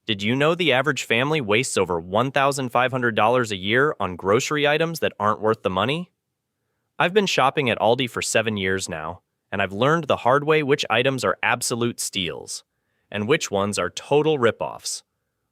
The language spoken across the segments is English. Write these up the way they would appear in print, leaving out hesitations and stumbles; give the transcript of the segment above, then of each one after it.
Did you know the average family wastes over $1,500 a year on grocery items that aren't worth the money? I've been shopping at Aldi for 7 years now, and I've learned the hard way which items are absolute steals and which ones are total ripoffs.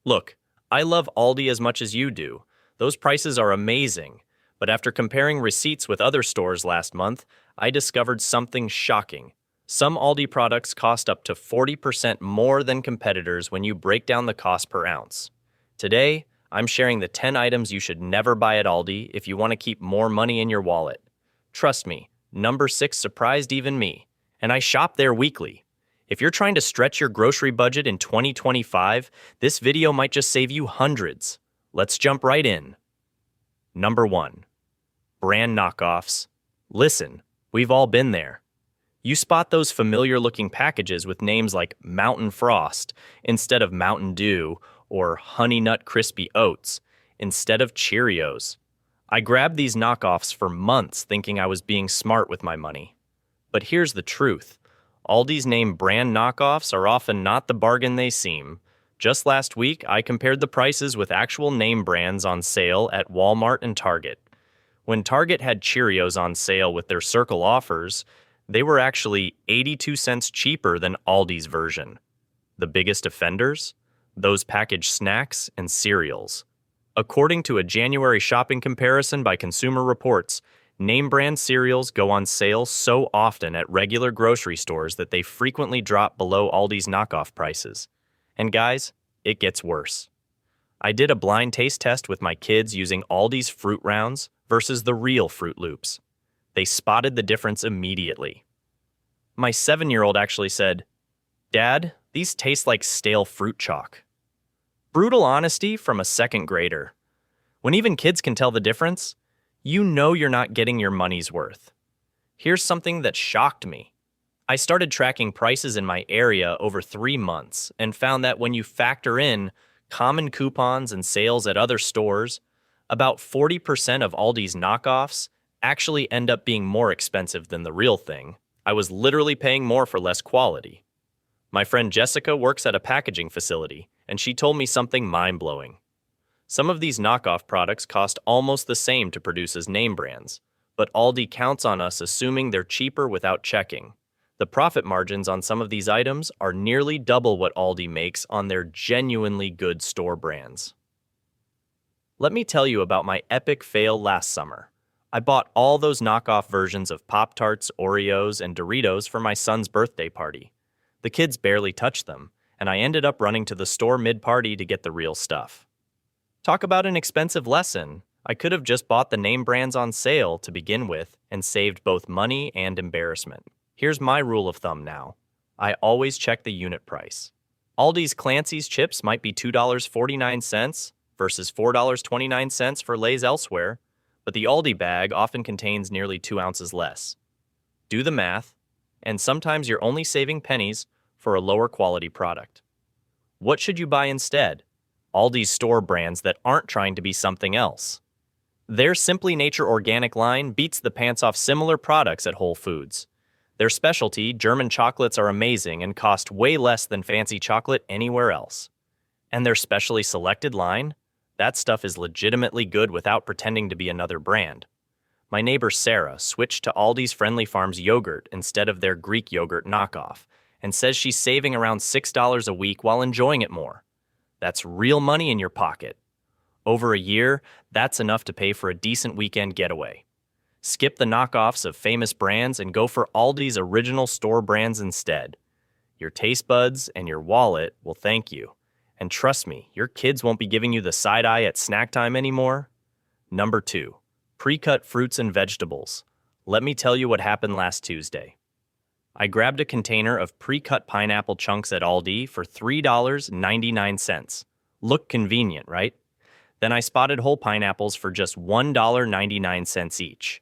Look, I love Aldi as much as you do. Those prices are amazing, but after comparing receipts with other stores last month, I discovered something shocking. Some Aldi products cost up to 40% more than competitors when you break down the cost per ounce. Today, I'm sharing the 10 items you should never buy at Aldi if you want to keep more money in your wallet. Trust me, number 6 surprised even me, and I shop there weekly. If you're trying to stretch your grocery budget in 2025, this video might just save you hundreds. Let's jump right in. Number 1. Brand knockoffs. Listen, we've all been there. You spot those familiar-looking packages with names like Mountain Frost instead of Mountain Dew or Honey Nut Crispy Oats instead of Cheerios. I grabbed these knockoffs for months thinking I was being smart with my money. But here's the truth. Aldi's name brand knockoffs are often not the bargain they seem. Just last week, I compared the prices with actual name brands on sale at Walmart and Target. When Target had Cheerios on sale with their Circle offers, they were actually 82 cents cheaper than Aldi's version. The biggest offenders? Those packaged snacks and cereals. According to a January shopping comparison by Consumer Reports, name brand cereals go on sale so often at regular grocery stores that they frequently drop below Aldi's knockoff prices. And guys, it gets worse. I did a blind taste test with my kids using Aldi's Fruit Rounds versus the real Fruit Loops. They spotted the difference immediately. My 7-year-old actually said, "Dad, these taste like stale fruit chalk." Brutal honesty from a second grader. When even kids can tell the difference, you know you're not getting your money's worth. Here's something that shocked me. I started tracking prices in my area over 3 months and found that when you factor in common coupons and sales at other stores, about 40% of Aldi's knockoffs actually end up being more expensive than the real thing. I was literally paying more for less quality. My friend Jessica works at a packaging facility, and she told me something mind-blowing. Some of these knockoff products cost almost the same to produce as name brands, but Aldi counts on us assuming they're cheaper without checking. The profit margins on some of these items are nearly double what Aldi makes on their genuinely good store brands. Let me tell you about my epic fail last summer. I bought all those knockoff versions of Pop-Tarts, Oreos, and Doritos for my son's birthday party. The kids barely touched them, and I ended up running to the store mid-party to get the real stuff. Talk about an expensive lesson. I could have just bought the name brands on sale to begin with and saved both money and embarrassment. Here's my rule of thumb now. I always check the unit price. Aldi's Clancy's chips might be $2.49 versus $4.29 for Lay's elsewhere, but the Aldi bag often contains nearly 2 ounces less. Do the math, and sometimes you're only saving pennies for a lower quality product. What should you buy instead? Aldi's store brands that aren't trying to be something else. Their Simply Nature organic line beats the pants off similar products at Whole Foods. Their specialty, German chocolates, are amazing and cost way less than fancy chocolate anywhere else. And their specially selected line? That stuff is legitimately good without pretending to be another brand. My neighbor Sarah switched to Aldi's Friendly Farms yogurt instead of their Greek yogurt knockoff and says she's saving around $6 a week while enjoying it more. That's real money in your pocket. Over a year, that's enough to pay for a decent weekend getaway. Skip the knockoffs of famous brands and go for Aldi's original store brands instead. Your taste buds and your wallet will thank you. And trust me, your kids won't be giving you the side eye at snack time anymore. Number 2, pre-cut fruits and vegetables. Let me tell you what happened last Tuesday. I grabbed a container of pre-cut pineapple chunks at Aldi for $3.99. Look convenient, right? Then I spotted whole pineapples for just $1.99 each.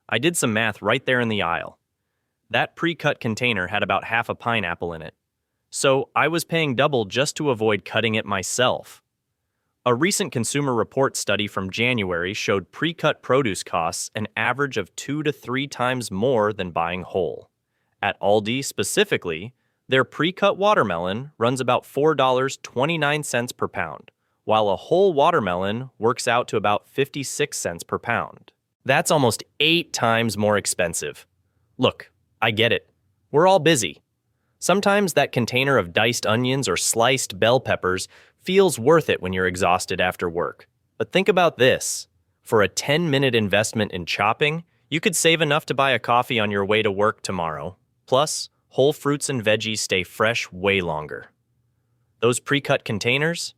I did some math right there in the aisle. That pre-cut container had about half a pineapple in it. So I was paying double just to avoid cutting it myself. A recent Consumer Reports study from January showed pre-cut produce costs an average of 2 to 3 times more than buying whole. At Aldi specifically, Their pre-cut watermelon runs about $4.29 per pound, while a whole watermelon works out to about 56 cents per pound. That's almost 8 times more expensive. Look, I get it. We're all busy. Sometimes that container of diced onions or sliced bell peppers feels worth it when you're exhausted after work. But think about this. For a 10-minute investment in chopping, you could save enough to buy a coffee on your way to work tomorrow. Plus, whole fruits and veggies stay fresh way longer. Those pre-cut containers,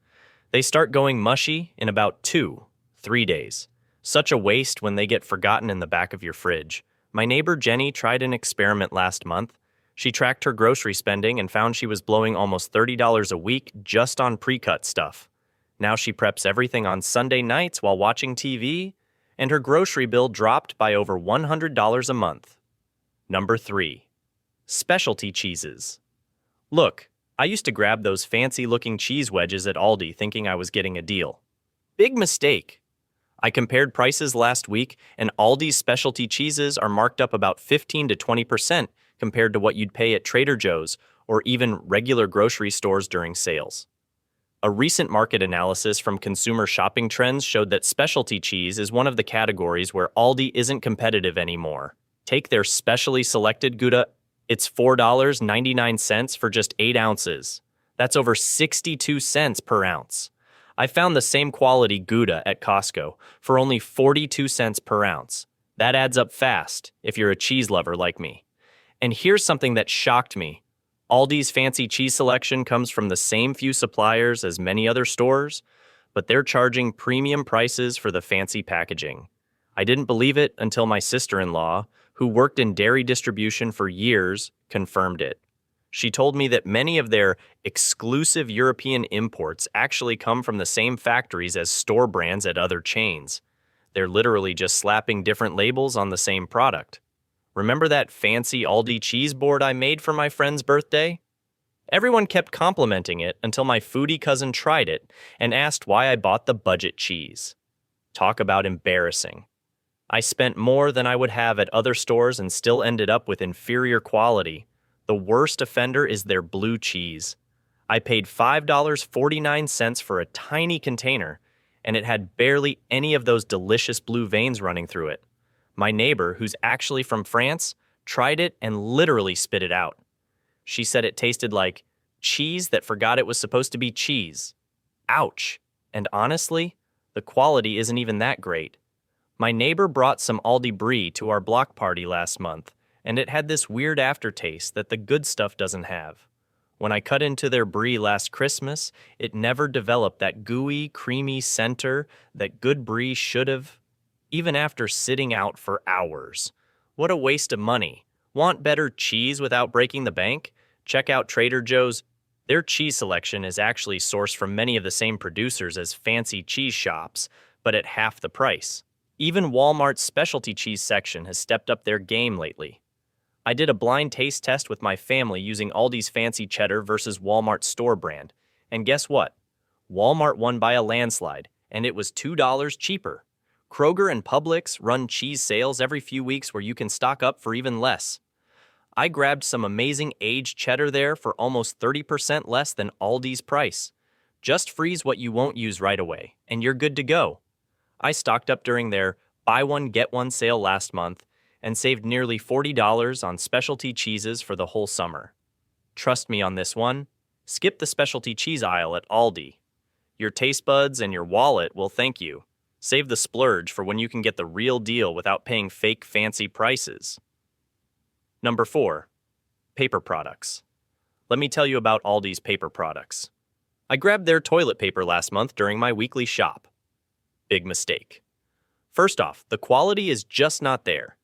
they start going mushy in about 2-3 days. Such a waste when they get forgotten in the back of your fridge. My neighbor Jenny tried an experiment last month. She tracked her grocery spending and found she was blowing almost $30 a week just on pre-cut stuff. Now she preps everything on Sunday nights while watching TV, and her grocery bill dropped by over $100 a month. Number 3. Specialty cheeses. Look, I used to grab those fancy-looking cheese wedges at Aldi thinking I was getting a deal. Big mistake. I compared prices last week, and Aldi's specialty cheeses are marked up about 15 to 20% compared to what you'd pay at Trader Joe's or even regular grocery stores during sales. A recent market analysis from Consumer Shopping Trends showed that specialty cheese is one of the categories where Aldi isn't competitive anymore. Take their specially selected Gouda. It's $4.99 for just 8 ounces. That's over 62 cents per ounce. I found the same quality Gouda at Costco for only 42 cents per ounce. That adds up fast if you're a cheese lover like me. And here's something that shocked me. Aldi's fancy cheese selection comes from the same few suppliers as many other stores, but they're charging premium prices for the fancy packaging. I didn't believe it until my sister-in-law, who worked in dairy distribution for years, confirmed it. She told me that many of their exclusive European imports actually come from the same factories as store brands at other chains. They're literally just slapping different labels on the same product. Remember that fancy Aldi cheese board I made for my friend's birthday? Everyone kept complimenting it until my foodie cousin tried it and asked why I bought the budget cheese. Talk about embarrassing. I spent more than I would have at other stores and still ended up with inferior quality. The worst offender is their blue cheese. I paid $5.49 for a tiny container, and it had barely any of those delicious blue veins running through it. My neighbor, who's actually from France, tried it and literally spit it out. She said it tasted like cheese that forgot it was supposed to be cheese. Ouch. And honestly, the quality isn't even that great. My neighbor brought some Aldi Brie to our block party last month, and it had this weird aftertaste that the good stuff doesn't have. When I cut into their Brie last Christmas, it never developed that gooey, creamy center that good Brie should have, even after sitting out for hours. What a waste of money. Want better cheese without breaking the bank? Check out Trader Joe's. Their cheese selection is actually sourced from many of the same producers as fancy cheese shops, but at half the price. Even Walmart's specialty cheese section has stepped up their game lately. I did a blind taste test with my family using Aldi's fancy cheddar versus Walmart's store brand. And guess what? Walmart won by a landslide, and it was $2 cheaper. Kroger and Publix run cheese sales every few weeks where you can stock up for even less. I grabbed some amazing aged cheddar there for almost 30% less than Aldi's price. Just freeze what you won't use right away, and you're good to go. I stocked up during their buy one, get one sale last month and saved nearly $40 on specialty cheeses for the whole summer. Trust me on this one. Skip the specialty cheese aisle at Aldi. Your taste buds and your wallet will thank you. Save the splurge for when you can get the real deal without paying fake fancy prices. Number 4. Paper products. Let me tell you about Aldi's paper products. I grabbed their toilet paper last month during my weekly shop. Big mistake. First off, the quality is just not there.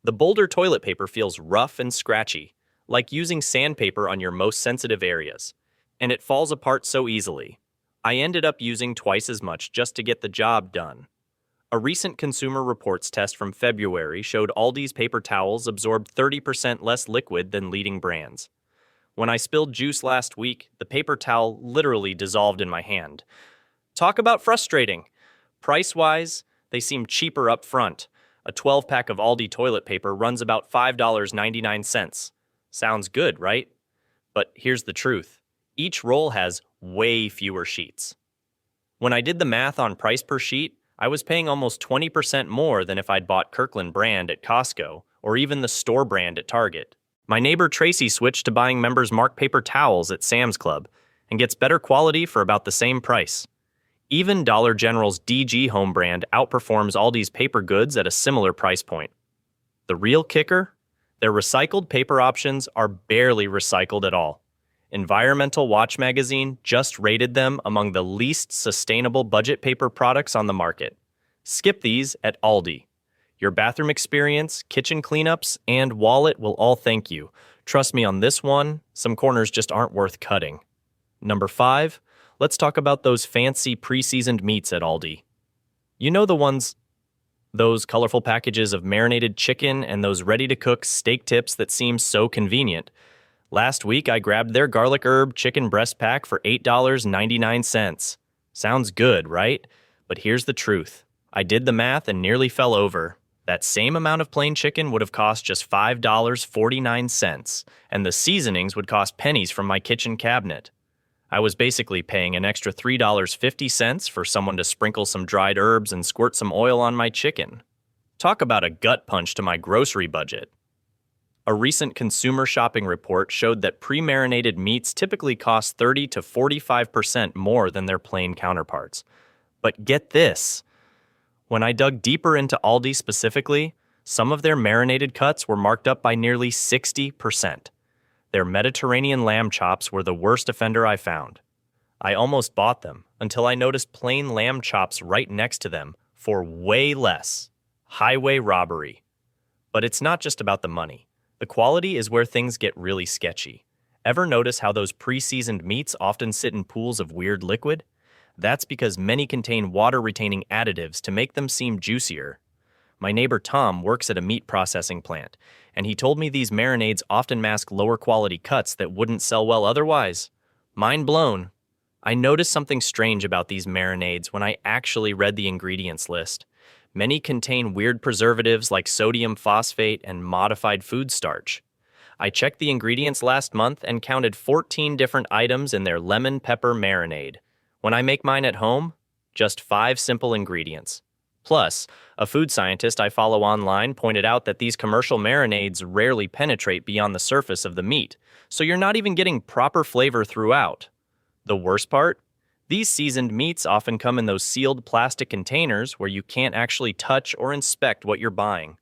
The Boulder toilet paper feels rough and scratchy, like using sandpaper on your most sensitive areas, and it falls apart so easily. I ended up using twice as much just to get the job done. A recent Consumer Reports test from February showed Aldi's paper towels absorbed 30% less liquid than leading brands. When I spilled juice last week, the paper towel literally dissolved in my hand. Talk about frustrating. Price-wise, they seem cheaper up front. A 12-pack of Aldi toilet paper runs about $5.99. Sounds good, right? But here's the truth. Each roll has way fewer sheets. When I did the math on price per sheet, I was paying almost 20% more than if I'd bought Kirkland brand at Costco or even the store brand at Target. My neighbor Tracy switched to buying Members Mark paper towels at Sam's Club and gets better quality for about the same price. Even Dollar General's DG home brand outperforms Aldi's paper goods at a similar price point. The real kicker? Their recycled paper options are barely recycled at all. Environmental Watch magazine just rated them among the least sustainable budget paper products on the market. Skip these at Aldi. Your bathroom experience, kitchen cleanups, and wallet will all thank you. Trust me on this one, some corners just aren't worth cutting. Number 5, let's talk about those fancy pre-seasoned meats at Aldi. You know the ones, those colorful packages of marinated chicken and those ready-to-cook steak tips that seem so convenient. Last week, I grabbed their garlic herb chicken breast pack for $8.99. Sounds good, right? But here's the truth. I did the math and nearly fell over. That same amount of plain chicken would have cost just $5.49, and the seasonings would cost pennies from my kitchen cabinet. I was basically paying an extra $3.50 for someone to sprinkle some dried herbs and squirt some oil on my chicken. Talk about a gut punch to my grocery budget. A recent consumer shopping report showed that pre-marinated meats typically cost 30 to 45% more than their plain counterparts. But get this. When I dug deeper into Aldi specifically, some of their marinated cuts were marked up by nearly 60%. Their Mediterranean lamb chops were the worst offender I found. I almost bought them until I noticed plain lamb chops right next to them for way less. Highway robbery. But it's not just about the money. The quality is where things get really sketchy. Ever notice how those pre-seasoned meats often sit in pools of weird liquid? That's because many contain water-retaining additives to make them seem juicier. My neighbor Tom works at a meat processing plant, and he told me these marinades often mask lower-quality cuts that wouldn't sell well otherwise. Mind blown. I noticed something strange about these marinades when I actually read the ingredients list. Many contain weird preservatives like sodium phosphate and modified food starch. I checked the ingredients last month and counted 14 different items in their lemon pepper marinade. When I make mine at home, just 5 simple ingredients. Plus, a food scientist I follow online pointed out that these commercial marinades rarely penetrate beyond the surface of the meat, so you're not even getting proper flavor throughout. The worst part? These seasoned meats often come in those sealed plastic containers where you can't actually touch or inspect what you're buying.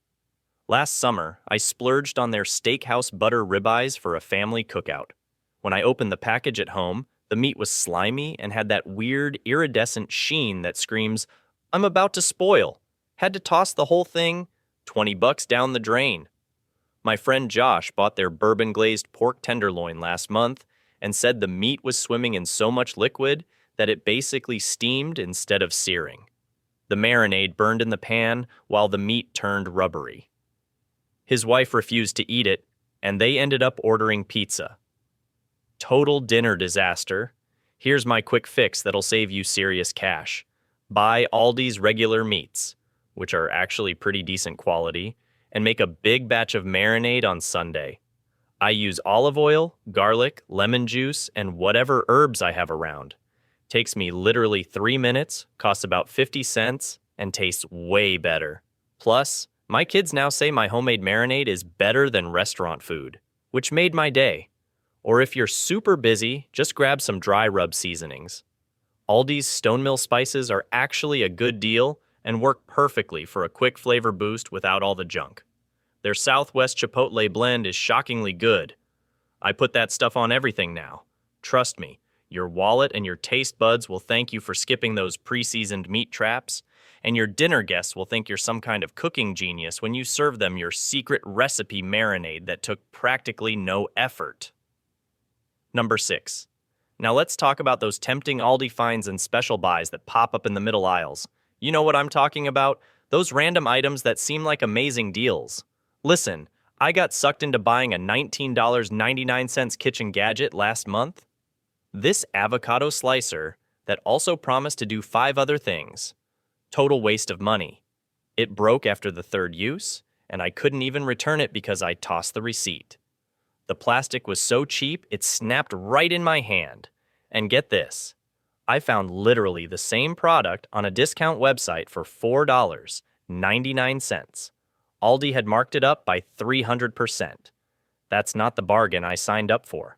Last summer, I splurged on their steakhouse butter ribeyes for a family cookout. When I opened the package at home, the meat was slimy and had that weird, iridescent sheen that screams, "I'm about to spoil." Had to toss the whole thing, $20 down the drain. My friend Josh bought their bourbon-glazed pork tenderloin last month and said the meat was swimming in so much liquid that it basically steamed instead of searing. The marinade burned in the pan while the meat turned rubbery. His wife refused to eat it, and they ended up ordering pizza. Total dinner disaster. Here's my quick fix that'll save you serious cash. Buy Aldi's regular meats, which are actually pretty decent quality, and make a big batch of marinade on Sunday. I use olive oil, garlic, lemon juice, and whatever herbs I have around. Takes me literally 3 minutes, costs about 50 cents, and tastes way better. Plus, my kids now say my homemade marinade is better than restaurant food, which made my day. Or if you're super busy, just grab some dry rub seasonings. Aldi's Stone Mill spices are actually a good deal and work perfectly for a quick flavor boost without all the junk. Their Southwest Chipotle blend is shockingly good. I put that stuff on everything now. Trust me, your wallet and your taste buds will thank you for skipping those pre-seasoned meat traps, and your dinner guests will think you're some kind of cooking genius when you serve them your secret recipe marinade that took practically no effort. Number 6. Now let's talk about those tempting Aldi finds and special buys that pop up in the middle aisles. You know what I'm talking about? Those random items that seem like amazing deals. Listen, I got sucked into buying a $19.99 kitchen gadget last month. This avocado slicer that also promised to do 5 other things. Total waste of money. It broke after the 3rd use, and I couldn't even return it because I tossed the receipt. The plastic was so cheap, it snapped right in my hand. And get this, I found literally the same product on a discount website for $4.99. Aldi had marked it up by 300%. That's not the bargain I signed up for.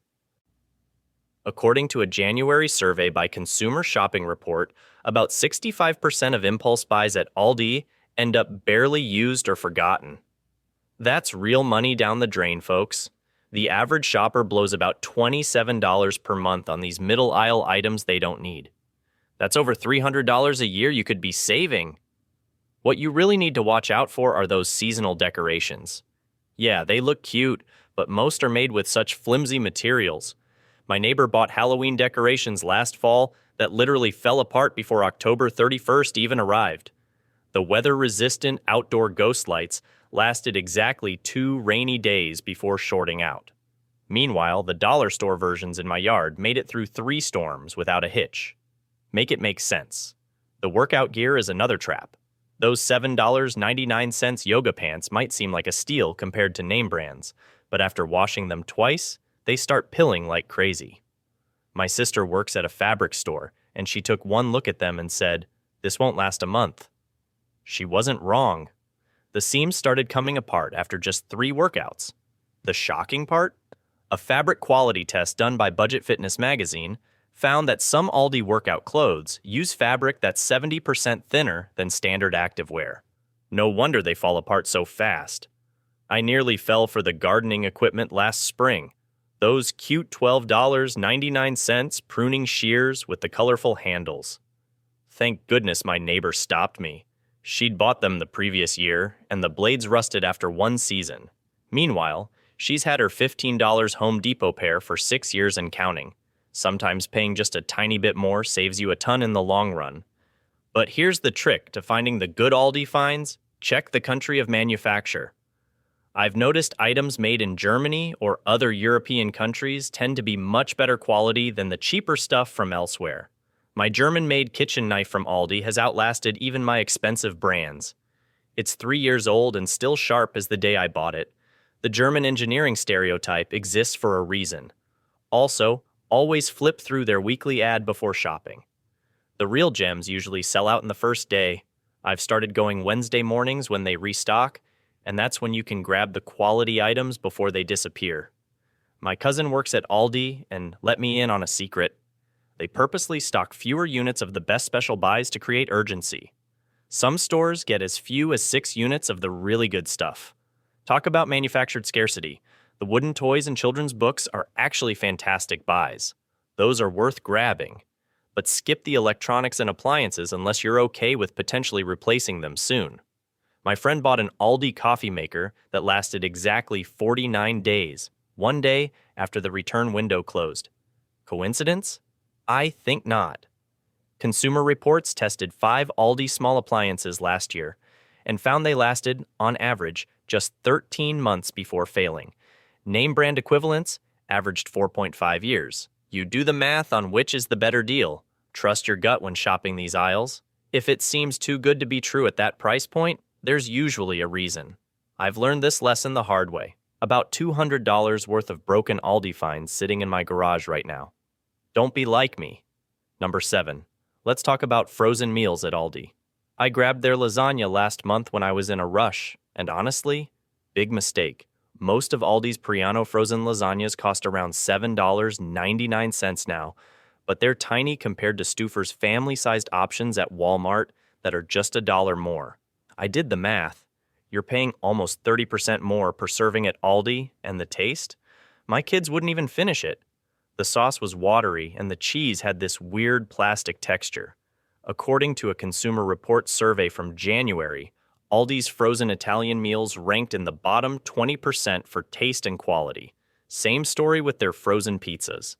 According to a January survey by Consumer Shopping Report, about 65% of impulse buys at Aldi end up barely used or forgotten. That's real money down the drain, folks. The average shopper blows about $27 per month on these middle aisle items they don't need. That's over $300 a year you could be saving. What you really need to watch out for are those seasonal decorations. Yeah, they look cute, but most are made with such flimsy materials. My neighbor bought Halloween decorations last fall that literally fell apart before October 31st even arrived. The weather-resistant outdoor ghost lights lasted exactly 2 rainy days before shorting out. Meanwhile, the dollar store versions in my yard made it through 3 storms without a hitch. Make it make sense. The workout gear is another trap. Those $7.99 yoga pants might seem like a steal compared to name brands, but after washing them twice, they start pilling like crazy. My sister works at a fabric store, and she took one look at them and said, "This won't last a month." She wasn't wrong. The seams started coming apart after just 3 workouts. The shocking part? A fabric quality test done by Budget Fitness magazine found that some Aldi workout clothes use fabric that's 70% thinner than standard activewear. No wonder they fall apart so fast. I nearly fell for the gardening equipment last spring. Those cute $12.99 pruning shears with the colorful handles. Thank goodness my neighbor stopped me. She'd bought them the previous year, and the blades rusted after 1 season. Meanwhile, she's had her $15 Home Depot pair for 6 years and counting. Sometimes paying just a tiny bit more saves you a ton in the long run. But here's the trick to finding the good Aldi finds: check the country of manufacture. I've noticed items made in Germany or other European countries tend to be much better quality than the cheaper stuff from elsewhere. My German-made kitchen knife from Aldi has outlasted even my expensive brands. It's 3 years old and still sharp as the day I bought it. The German engineering stereotype exists for a reason. Also, always flip through their weekly ad before shopping. The real gems usually sell out in the first day. I've started going Wednesday mornings when they restock, and that's when you can grab the quality items before they disappear. My cousin works at Aldi and let me in on a secret. They purposely stock fewer units of the best special buys to create urgency. Some stores get as few as 6 units of the really good stuff. Talk about manufactured scarcity. The wooden toys and children's books are actually fantastic buys. Those are worth grabbing. But skip the electronics and appliances unless you're okay with potentially replacing them soon. My friend bought an Aldi coffee maker that lasted exactly 49 days, 1 day after the return window closed. Coincidence? I think not. Consumer Reports tested 5 Aldi small appliances last year and found they lasted, on average, just 13 months before failing. Name brand equivalents averaged 4.5 years. You do the math on which is the better deal. Trust your gut when shopping these aisles. If it seems too good to be true at that price point, there's usually a reason. I've learned this lesson the hard way. About $200 worth of broken Aldi finds sitting in my garage right now. Don't be like me. Number 7. Let's talk about frozen meals at Aldi. I grabbed their lasagna last month when I was in a rush, and honestly, big mistake. Most of Aldi's Priano frozen lasagnas cost around $7.99 now, but they're tiny compared to Stouffer's family-sized options at Walmart that are just $1 more. I did the math. You're paying almost 30% more per serving at Aldi, and the taste? My kids wouldn't even finish it. The sauce was watery, and the cheese had this weird plastic texture. According to a Consumer Reports survey from January, Aldi's frozen Italian meals ranked in the bottom 20% for taste and quality. Same story with their frozen pizzas.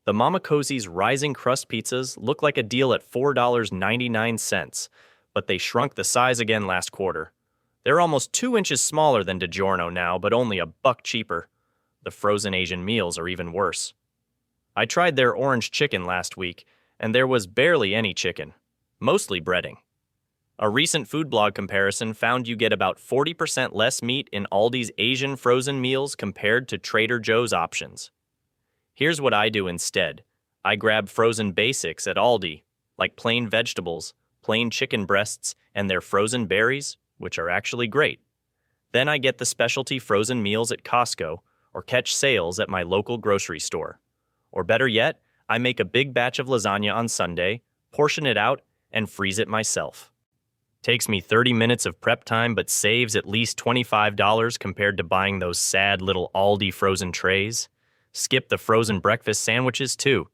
The Mama Cosi's Rising Crust pizzas look like a deal at $4.99, but they shrunk the size again last quarter. They're almost 2 inches smaller than DiGiorno now, but only $1 cheaper. The frozen Asian meals are even worse. I tried their orange chicken last week, and there was barely any chicken, mostly breading. A recent food blog comparison found you get about 40% less meat in Aldi's Asian frozen meals compared to Trader Joe's options. Here's what I do instead. I grab frozen basics at Aldi, like plain vegetables, plain chicken breasts, and their frozen berries, which are actually great. Then I get the specialty frozen meals at Costco or catch sales at my local grocery store. Or better yet, I make a big batch of lasagna on Sunday, portion it out, and freeze it myself. Takes me 30 minutes of prep time but saves at least $25 compared to buying those sad little Aldi frozen trays. Skip the frozen breakfast sandwiches too.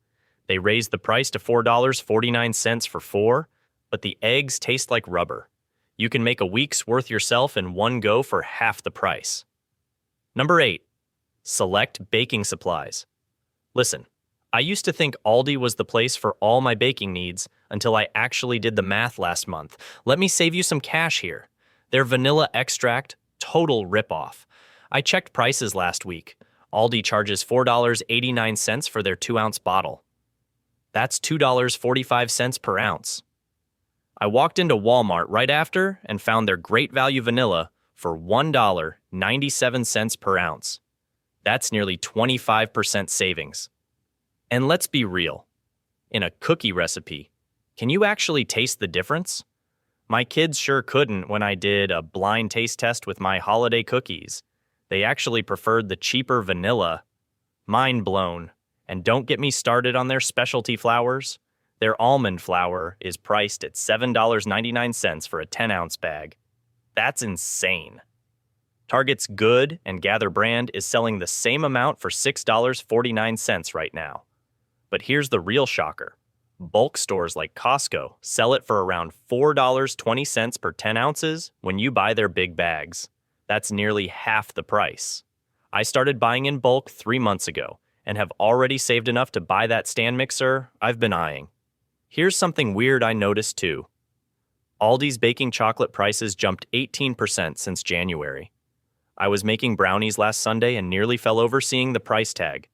They raised the price to $4.49 for 4, but the eggs taste like rubber. You can make a week's worth yourself in one go for half the price. Number 8. Select baking supplies. Listen, I used to think Aldi was the place for all my baking needs until I actually did the math last month. Let me save you some cash here. Their vanilla extract, total ripoff. I checked prices last week. Aldi charges $4.89 for their 2-ounce bottle. That's $2.45 per ounce. I walked into Walmart right after and found their great value vanilla for $1.97 per ounce. That's nearly 25% savings. And let's be real. In a cookie recipe, can you actually taste the difference? My kids sure couldn't when I did a blind taste test with my holiday cookies. They actually preferred the cheaper vanilla. Mind blown. And don't get me started on their specialty flours. Their almond flour is priced at $7.99 for a 10-ounce bag. That's insane. Target's Good and Gather brand is selling the same amount for $6.49 right now. But here's the real shocker. Bulk stores like Costco sell it for around $4.20 per 10 ounces when you buy their big bags. That's nearly half the price. I started buying in bulk 3 months ago and have already saved enough to buy that stand mixer I've been eyeing. Here's something weird I noticed too. Aldi's baking chocolate prices jumped 18% since January. I was making brownies last Sunday and nearly fell over seeing the price tag.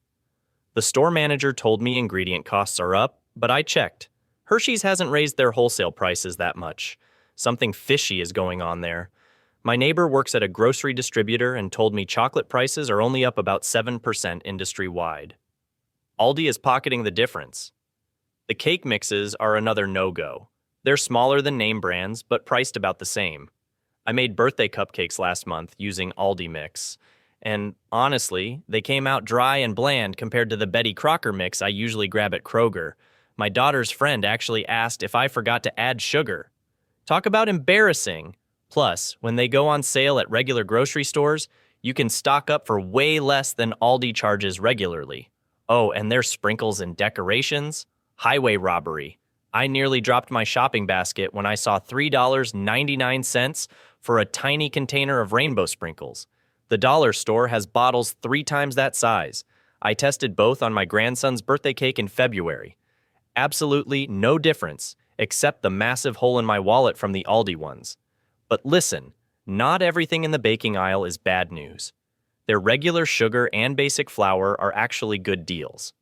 The store manager told me ingredient costs are up, but I checked. Hershey's hasn't raised their wholesale prices that much. Something fishy is going on there. My neighbor works at a grocery distributor and told me chocolate prices are only up about 7% industry-wide. Aldi is pocketing the difference. The cake mixes are another no-go. They're smaller than name brands, but priced about the same. I made birthday cupcakes last month using Aldi mix. And honestly, they came out dry and bland compared to the Betty Crocker mix I usually grab at Kroger. My daughter's friend actually asked if I forgot to add sugar. Talk about embarrassing. Plus, when they go on sale at regular grocery stores, you can stock up for way less than Aldi charges regularly. Oh, and their sprinkles and decorations? Highway robbery. I nearly dropped my shopping basket when I saw $3.99 for a tiny container of rainbow sprinkles. The dollar store has bottles 3 times that size. I tested both on my grandson's birthday cake in February. Absolutely no difference, except the massive hole in my wallet from the Aldi ones. But listen, not everything in the baking aisle is bad news. Their regular sugar and basic flour are actually good deals.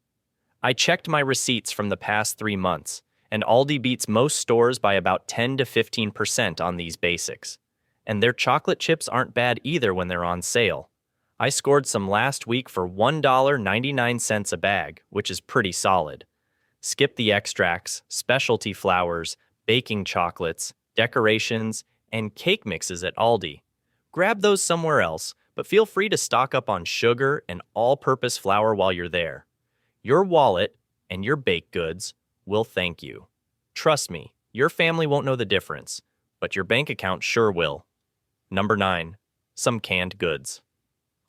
I checked my receipts from the past 3 months, and Aldi beats most stores by about 10 to 15% on these basics. And their chocolate chips aren't bad either when they're on sale. I scored some last week for $1.99 a bag, which is pretty solid. Skip the extracts, specialty flours, baking chocolates, decorations, and cake mixes at Aldi. Grab those somewhere else, but feel free to stock up on sugar and all-purpose flour while you're there. Your wallet and your baked goods will thank you. Trust me, your family won't know the difference, but your bank account sure will. Number 9. Some canned goods.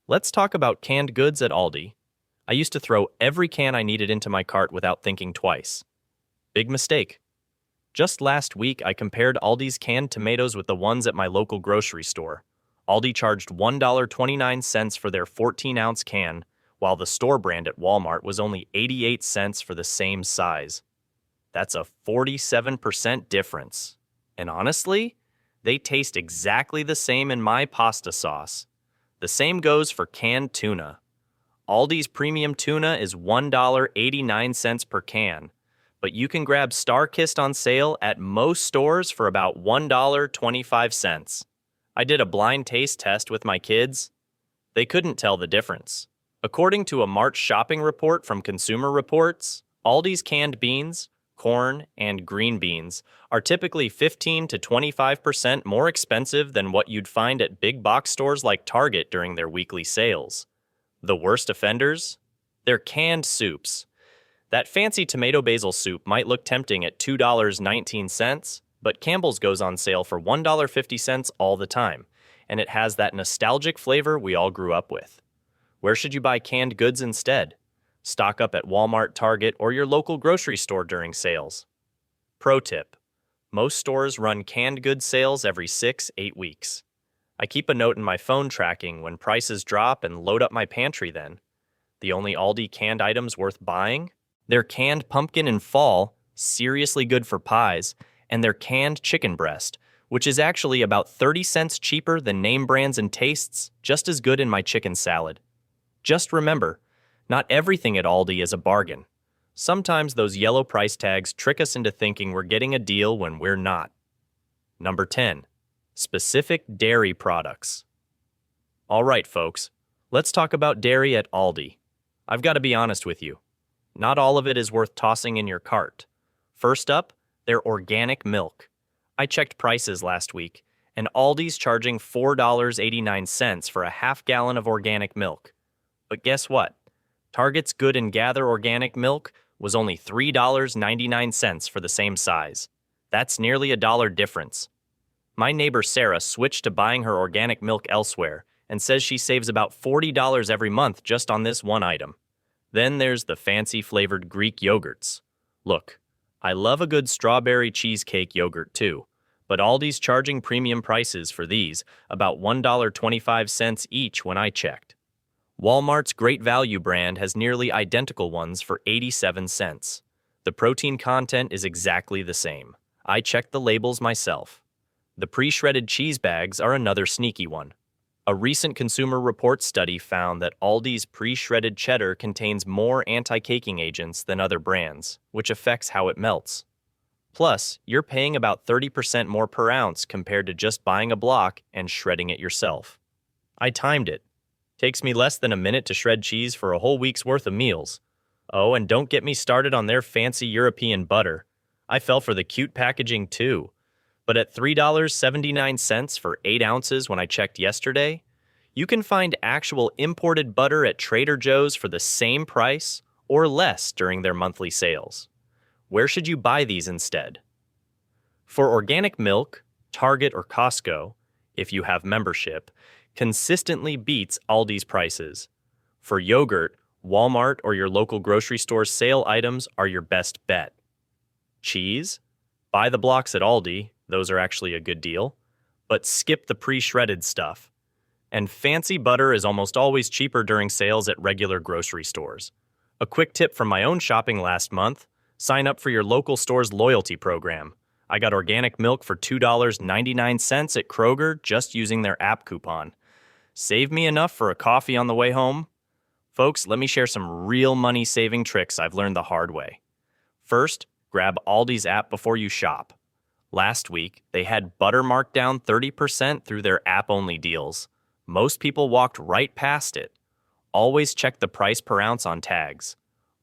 Let's talk about canned goods at Aldi. I used to throw every can I needed into my cart without thinking twice. Big mistake. Just last week, I compared Aldi's canned tomatoes with the ones at my local grocery store. Aldi charged $1.29 for their 14-ounce can, while the store brand at Walmart was only 88 cents for the same size. That's a 47% difference. And honestly, they taste exactly the same in my pasta sauce. The same goes for canned tuna. Aldi's premium tuna is $1.89 per can, but you can grab Star-Kissed on sale at most stores for about $1.25. I did a blind taste test with my kids. They couldn't tell the difference. According to a March shopping report from Consumer Reports, Aldi's canned beans, corn, and green beans are typically 15 to 25% more expensive than what you'd find at big box stores like Target during their weekly sales. The worst offenders? They're canned soups. That fancy tomato basil soup might look tempting at $2.19, but Campbell's goes on sale for $1.50 all the time, and it has that nostalgic flavor we all grew up with. Where should you buy canned goods instead? Stock up at Walmart, Target, or your local grocery store during sales. Pro tip: most stores run canned goods sales every 6-8 weeks. I keep a note in my phone tracking when prices drop and load up my pantry then. The only Aldi canned items worth buying? Their canned pumpkin in fall, seriously good for pies, and their canned chicken breast, which is actually about 30 cents cheaper than name brands and tastes just as good in my chicken salad. Just remember, not everything at Aldi is a bargain. Sometimes those yellow price tags trick us into thinking we're getting a deal when we're not. Number 10. Specific dairy products. All right, folks, let's talk about dairy at Aldi. I've got to be honest with you. Not all of it is worth tossing in your cart. First up, their organic milk. I checked prices last week, and Aldi's charging $4.89 for a half gallon of organic milk. But guess what? Target's Good and Gather organic milk was only $3.99 for the same size. That's nearly $1 difference. My neighbor Sarah switched to buying her organic milk elsewhere and says she saves about $40 every month just on this one item. Then there's the fancy flavored Greek yogurts. Look, I love a good strawberry cheesecake yogurt too, but Aldi's charging premium prices for these, about $1.25 each when I checked. Walmart's Great Value brand has nearly identical ones for 87 cents. The protein content is exactly the same. I checked the labels myself. The pre-shredded cheese bags are another sneaky one. A recent Consumer Reports study found that Aldi's pre-shredded cheddar contains more anti-caking agents than other brands, which affects how it melts. Plus, you're paying about 30% more per ounce compared to just buying a block and shredding it yourself. I timed it. Takes me less than a minute to shred cheese for a whole week's worth of meals. Oh, and don't get me started on their fancy European butter. I fell for the cute packaging too. But at $3.79 for 8 ounces when I checked yesterday, you can find actual imported butter at Trader Joe's for the same price or less during their monthly sales. Where should you buy these instead? For organic milk, Target or Costco, if you have membership, consistently beats Aldi's prices. For yogurt, Walmart or your local grocery store's sale items are your best bet. Cheese? Buy the blocks at Aldi. Those are actually a good deal. But skip the pre-shredded stuff. And fancy butter is almost always cheaper during sales at regular grocery stores. A quick tip from my own shopping last month: sign up for your local store's loyalty program. I got organic milk for $2.99 at Kroger just using their app coupon. Save me enough for a coffee on the way home. Folks, let me share some real money-saving tricks I've learned the hard way. First, grab Aldi's app before you shop. Last week, they had butter marked down 30% through their app-only deals. Most people walked right past it. Always check the price per ounce on tags.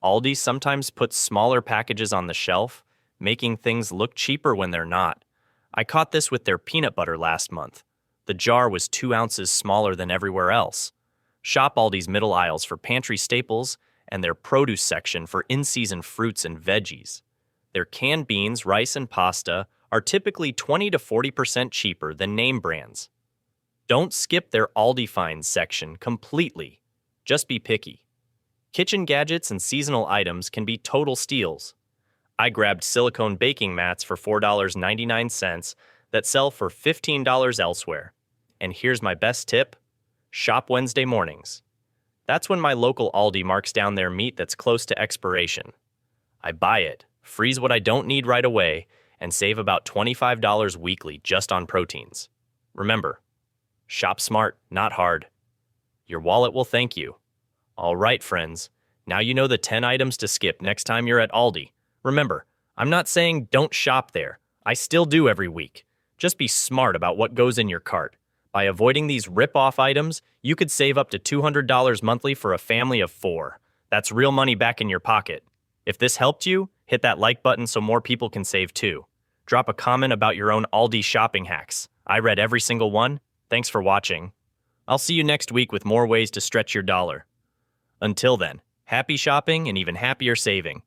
Aldi sometimes puts smaller packages on the shelf, making things look cheaper when they're not. I caught this with their peanut butter last month. The jar was 2 ounces smaller than everywhere else. Shop Aldi's middle aisles for pantry staples and their produce section for in-season fruits and veggies. Their canned beans, rice, and pasta are typically 20 to 40% cheaper than name brands. Don't skip their Aldi Finds section completely. Just be picky. Kitchen gadgets and seasonal items can be total steals. I grabbed silicone baking mats for $4.99 that sell for $15 elsewhere. And here's my best tip: shop Wednesday mornings. That's when my local Aldi marks down their meat that's close to expiration. I buy it, freeze what I don't need right away, and save about $25 weekly just on proteins. Remember, shop smart, not hard. Your wallet will thank you. All right, friends, now you know the 10 items to skip next time you're at Aldi. Remember, I'm not saying don't shop there. I still do every week. Just be smart about what goes in your cart. By avoiding these rip-off items, you could save up to $200 monthly for a family of 4. That's real money back in your pocket. If this helped you, hit that like button so more people can save too. Drop a comment about your own Aldi shopping hacks. I read every single one. Thanks for watching. I'll see you next week with more ways to stretch your dollar. Until then, happy shopping and even happier saving.